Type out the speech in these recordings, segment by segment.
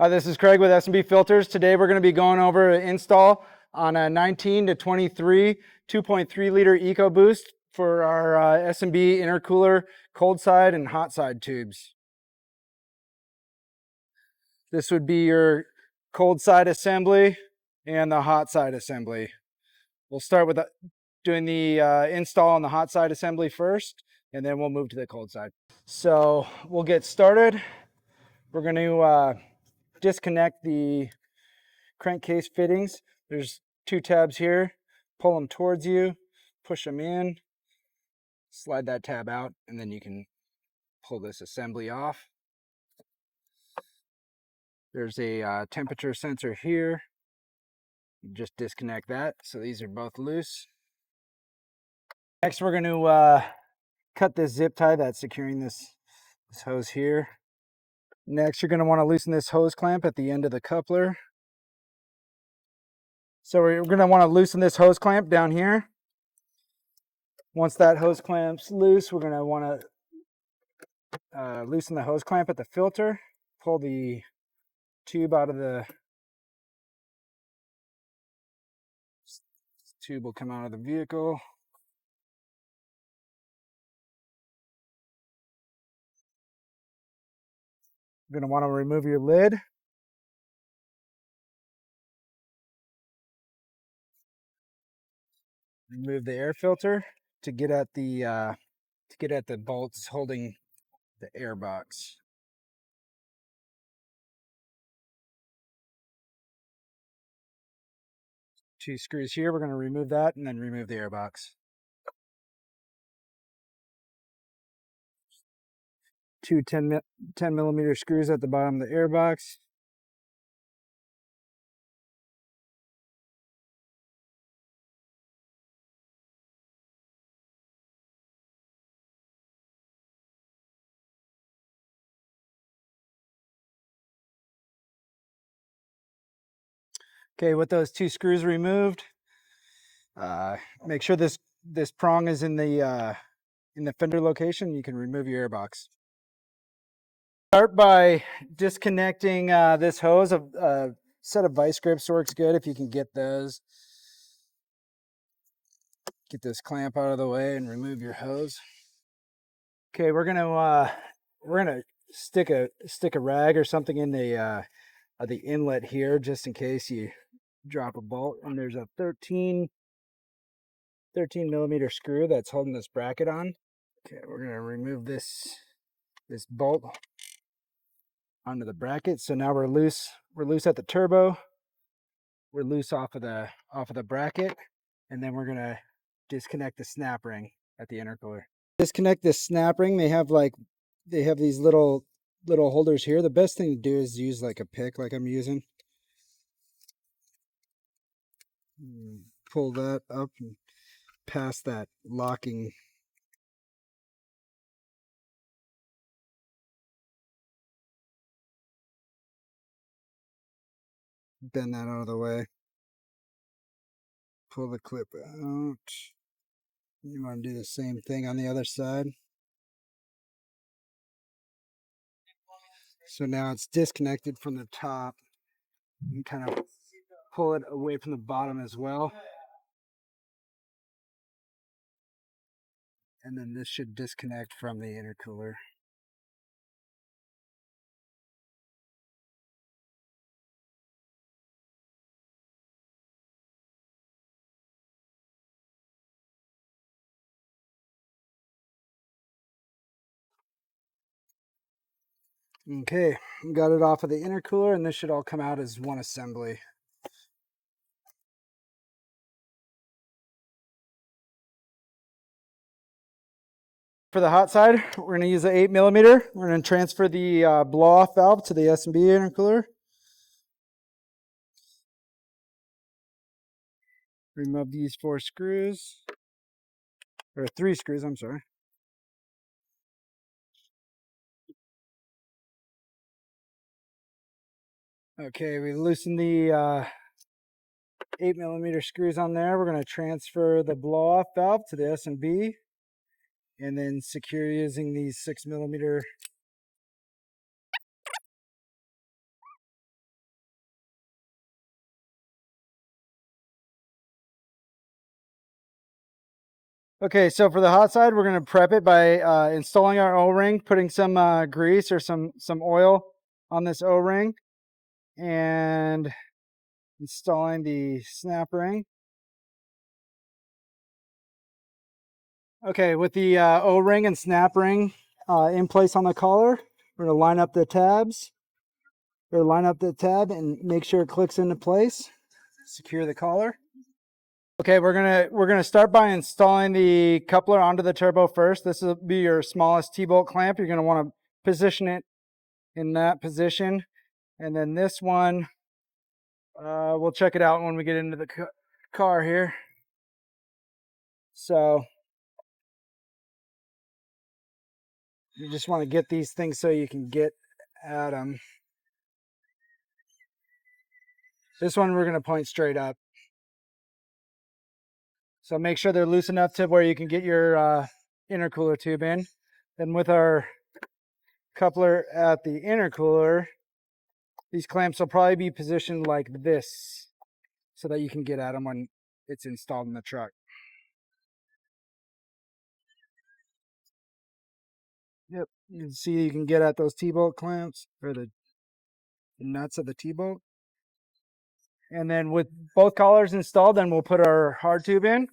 Hi, this is Craig with S&B Filters. Today we're going to be going over an install on a 19 to 23 2.3 liter Ecoboost for our S&B intercooler cold side and hot side tubes. This would be your cold side assembly and the hot side assembly. We'll start with doing the install on the hot side assembly first, and then we'll move to the cold side. So we'll get started. We're going to disconnect the crankcase fittings. There's two tabs here. Pull them towards you, push them in, slide that tab out, and then you can pull this assembly off. There's a temperature sensor here. You just disconnect that. So these are both loose. Next, we're going to cut this zip tie that's securing this hose here. Next, you're going to want to loosen this hose clamp at the end of the coupler. So we're going to want to loosen this hose clamp down here. Once that hose clamp's loose, we're going to want to loosen the hose clamp at the filter. Pull the tube out of the tube will come out of the vehicle. You're going to want to remove your lid. Remove the air filter to get at the bolts holding the air box. Two screws here. We're going to remove that and then remove the air box. Two 10 millimeter screws at the bottom of the air box. Okay, with those two screws removed, make sure this prong is in the fender location. You can remove your air box. Start by disconnecting this hose. A set of vice grips works good if you can get those. Get this clamp out of the way and remove your hose. Okay, we're gonna stick a rag or something in the inlet here, just in case you drop a bolt. And there's a 13 millimeter screw that's holding this bracket on. Okay, we're gonna remove this bolt onto the bracket. So now we're loose at the turbo. We're loose off of the bracket, and then we're gonna disconnect the snap ring at the intercooler. Disconnect this snap ring. They have these little holders here. The best thing to do is use like a pick, like I'm using. Pull that up and past that locking. Bend that out of the way. Pull the clip out. You want to do the same thing on the other side. So now it's disconnected from the top. You can kind of pull it away from the bottom as well. And then this should disconnect from the intercooler. Okay, got it off of the intercooler, and this should all come out as one assembly. For the hot side, we're going to use an 8 millimeter. We're going to transfer the blow-off valve to the S&B intercooler. Remove these 4 screws, or 3 screws, I'm sorry. Okay, we loosened the 8 millimeter screws on there. We're going to transfer the blow-off valve to the S&B, and then secure using these 6 millimeter Okay, so for the hot side, we're going to prep it by installing our O-ring, putting some grease or some oil on this O-ring, and installing the snap ring. Okay, with the O-ring and snap ring in place on the collar, we're going to line up the tabs, or line up the tab and make sure it clicks into place. Secure the collar. Okay, we're gonna start by installing the coupler onto the turbo first. This will be your smallest T-bolt clamp. You're gonna want to position it in that position, and then this one, we'll check it out when we get into the car here. So you just want to get these things so you can get at them. This one we're gonna point straight up. So make sure they're loose enough to where you can get your intercooler tube in. Then with our coupler at the intercooler, these clamps will probably be positioned like this so that you can get at them when it's installed in the truck. Yep, you can see you can get at those T-bolt clamps, or the nuts of the T-bolt. And then with both collars installed, then we'll put our hard tube in.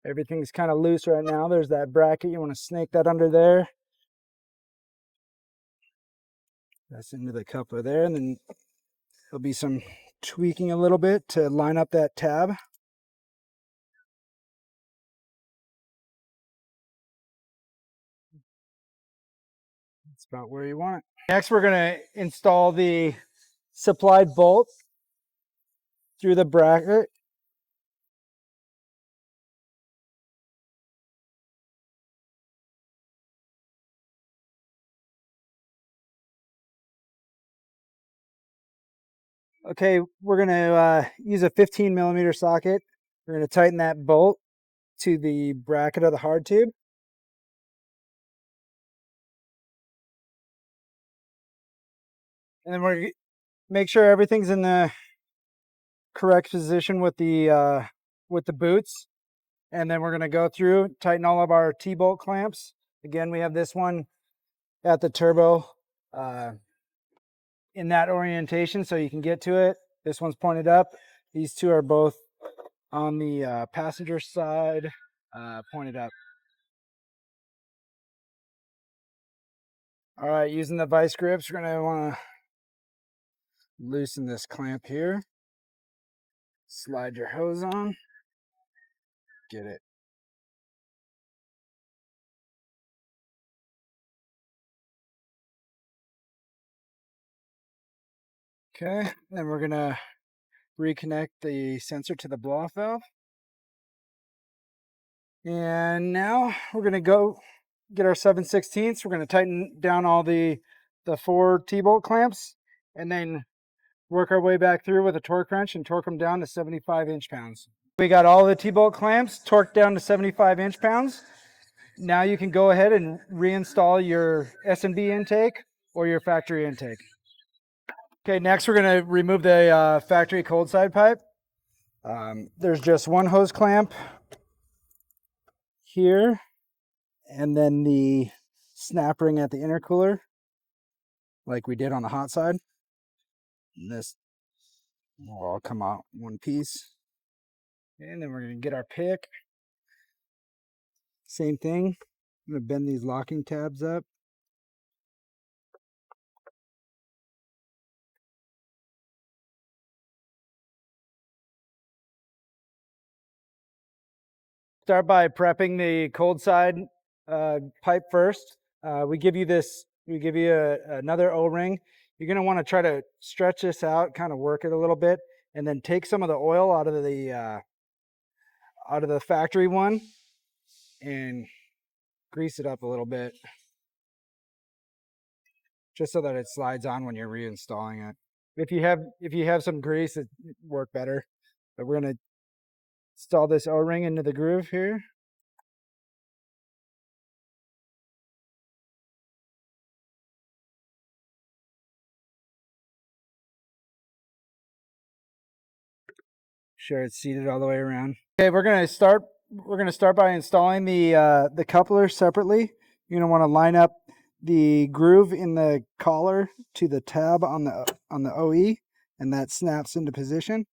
Everything's kind of loose right now. There's that bracket. You want to snake that under there. That's into the coupler there. And then there'll be some tweaking a little bit to line up that tab. That's about where you want it. Next, we're going to install the supplied bolt through the bracket. Okay, we're going to use a 15 millimeter socket. We're going to tighten that bolt to the bracket of the hard tube. And then we're going to make sure everything's in the correct position with the boots. And then we're going to go through, tighten all of our T-bolt clamps. Again, we have this one at the turbo in that orientation so you can get to it. This one's pointed up. These two are both on the passenger side, pointed up. All right, using the vice grips, we're going to want to loosen this clamp here. Slide your hose on. Get it. Okay, then we're going to reconnect the sensor to the blow-off valve. And now we're going to go get our 7/16. We're going to tighten down all the 4 T-bolt clamps and then work our way back through with a torque wrench and torque them down to 75 inch-pounds. We got all the T-bolt clamps torqued down to 75 inch-pounds. Now you can go ahead and reinstall your S&B intake or your factory intake. Okay, next we're going to remove the factory cold side pipe. There's just one hose clamp here, and then the snap ring at the intercooler, like we did on the hot side. And this will all come out one piece. And then we're going to get our pick. Same thing. I'm going to bend these locking tabs up. Start by prepping the cold side pipe first. We give you another O-ring. You're going to want to try to stretch this out, kind of work it a little bit, and then take some of the oil out of the factory one and grease it up a little bit, just so that it slides on when you're reinstalling it. If you have some grease, it work better. But we're going to install this O-ring into the groove here. sure it's seated all the way around. Okay, we're gonna start by installing the coupler separately. You're gonna want to line up the groove in the collar to the tab on the OE, and that snaps into position.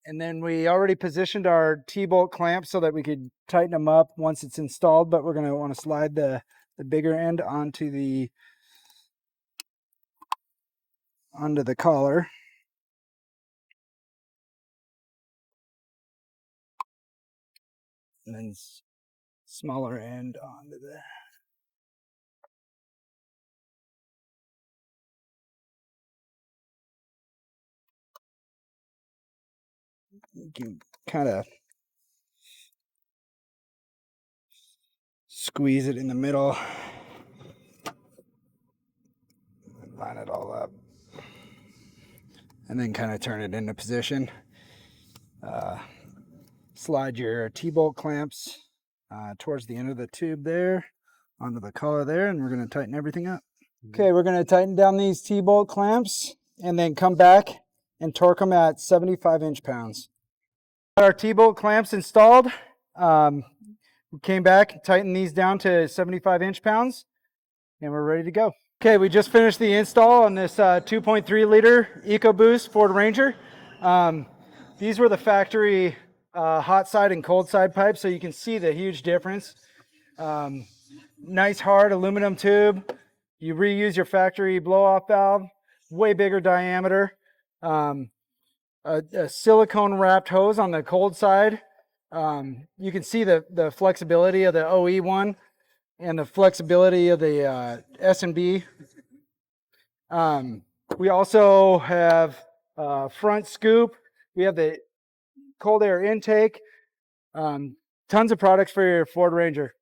And then we already positioned our T-bolt clamp so that we could tighten them up once it's installed, but we're going to want to slide the bigger end onto the collar. And then smaller end onto the... You can kind of squeeze it in the middle. Line it all up. And then kind of turn it into position. Slide your T-bolt clamps towards the end of the tube there, onto the collar there, and we're going to tighten everything up. Okay, we're going to tighten down these T-bolt clamps and then come back and torque them at 75 inch-pounds. Got our T-bolt clamps installed. We came back, tightened these down to 75 inch-pounds, and we're ready to go. Okay, we just finished the install on this 2.3 liter Ecoboost Ford Ranger. These were the factory hot side and cold side pipes, so you can see the huge difference. Nice hard aluminum tube. You reuse your factory blow-off valve, way bigger diameter. A silicone wrapped hose on the cold side. You can see the flexibility of the OE one and the flexibility of the S&B. We also have front scoop. We have the cold air intake. Tons of products for your Ford Ranger.